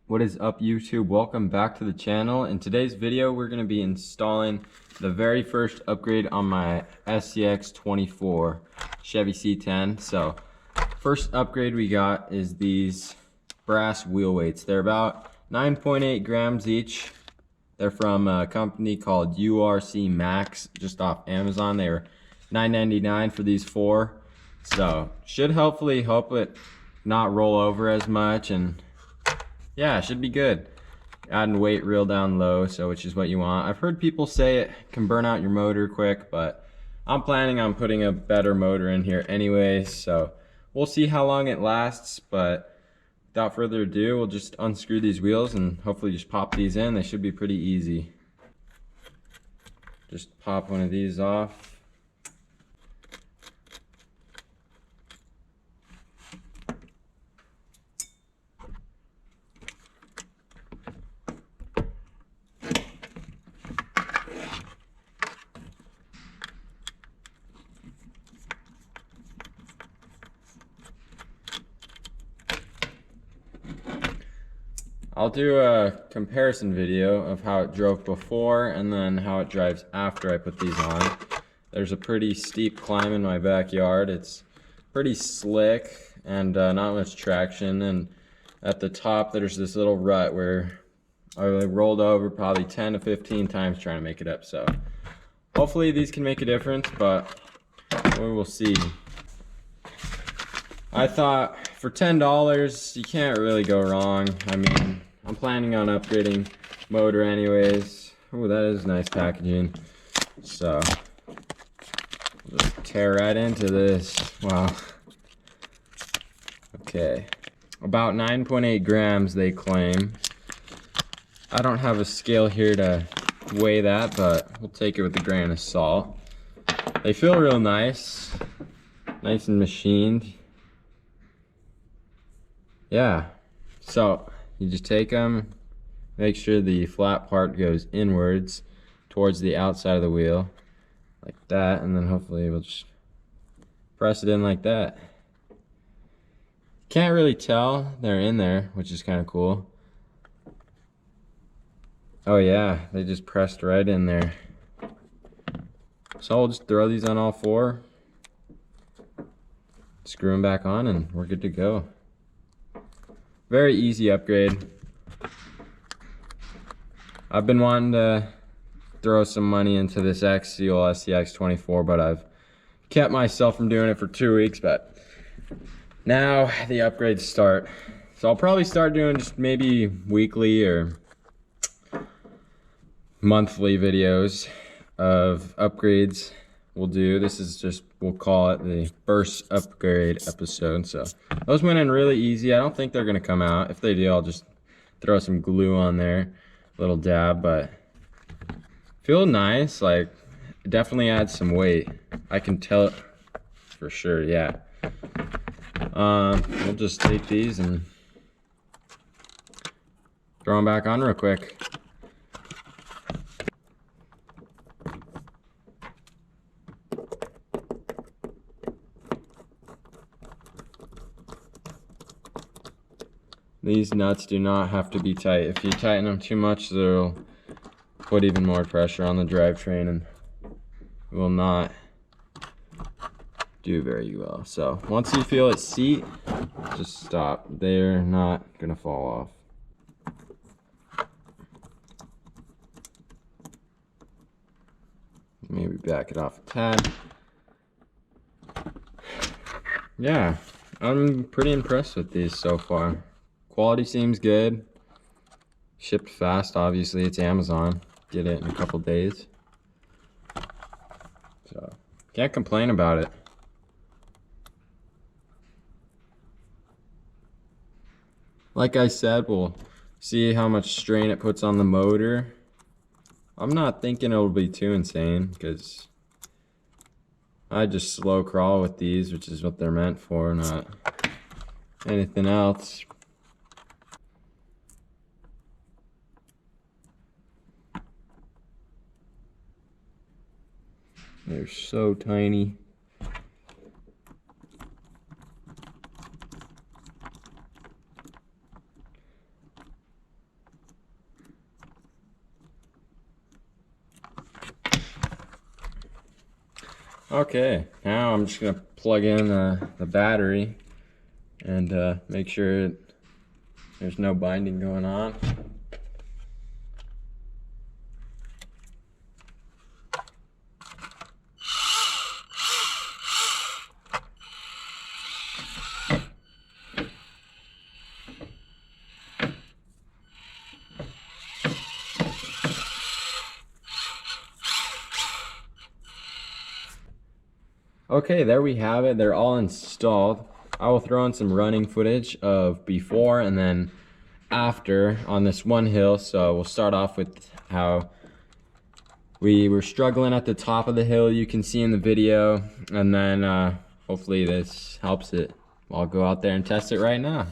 What is up, YouTube? Welcome back to the channel. In today's video, we're going to be installing the very first upgrade on my SCX24 Chevy C10. So, first upgrade we got is these brass wheel weights. They're about 9.8 grams each. They're from a company called URC Max, just off Amazon. They were $9.99 for these four. So, should hopefully help it not roll over as much, and yeah, it should be good. Adding weight real down low, so which is what you want. I've heard people say it can burn out your motor quick, but I'm planning on putting a better motor in here anyway, so we'll see how long it lasts. But without further ado, we'll just unscrew these wheels and hopefully just pop these in. They should be pretty easy. Just pop one of these off. I'll do a comparison video of how it drove before and then how it drives after I put these on. There's a pretty steep climb in my backyard. It's pretty slick and not much traction, and at the top there's this little rut where I rolled over probably 10 to 15 times trying to make it up. So hopefully these can make a difference, but we will see. I thought for $10 you can't really go wrong. I mean, I'm planning on upgrading motor anyways. Oh, that is nice packaging. So I'll just tear right into this. Wow. Okay, about 9.8 grams they claim. I don't have a scale here to weigh that, but we'll take it with a grain of salt. They feel real nice and machined. Yeah, so you just take them, make sure the flat part goes inwards towards the outside of the wheel, like that, and then hopefully we'll just press it in like that. Can't really tell they're in there, which is kind of cool. Oh yeah, they just pressed right in there. So I'll just throw these on all four, screw them back on, and we're good to go. Very easy upgrade. I've been wanting to throw some money into this Axial SCX24, but I've kept myself from doing it for 2 weeks, but now the upgrades start. So I'll probably start doing just maybe weekly or monthly videos of upgrades we'll do. This is just, we'll call it the first upgrade episode. So those went in really easy. I don't think they're gonna come out. If they do, I'll just throw some glue on there, a little dab, but feel nice. Like, it definitely adds some weight. I can tell it for sure, yeah. We'll just take these and throw them back on real quick. These nuts do not have to be tight. If you tighten them too much, they'll put even more pressure on the drivetrain and will not do very well. So once you feel it seat, just stop. They're not gonna fall off. Maybe back it off a tad. Yeah, I'm pretty impressed with these so far. Quality seems good. Shipped fast, obviously. It's Amazon. Get it in a couple days. So, can't complain about it. Like I said, we'll see how much strain it puts on the motor. I'm not thinking it'll be too insane, because I just slow crawl with these, which is what they're meant for, not anything else. They're so tiny. Okay, now I'm just gonna plug in the battery and make sure there's no binding going on. Okay, there we have it. They're all installed. I will throw in some running footage of before and then after on this one hill. So we'll start off with how we were struggling at the top of the hill, you can see in the video, and then hopefully this helps it. I'll go out there and test it right now.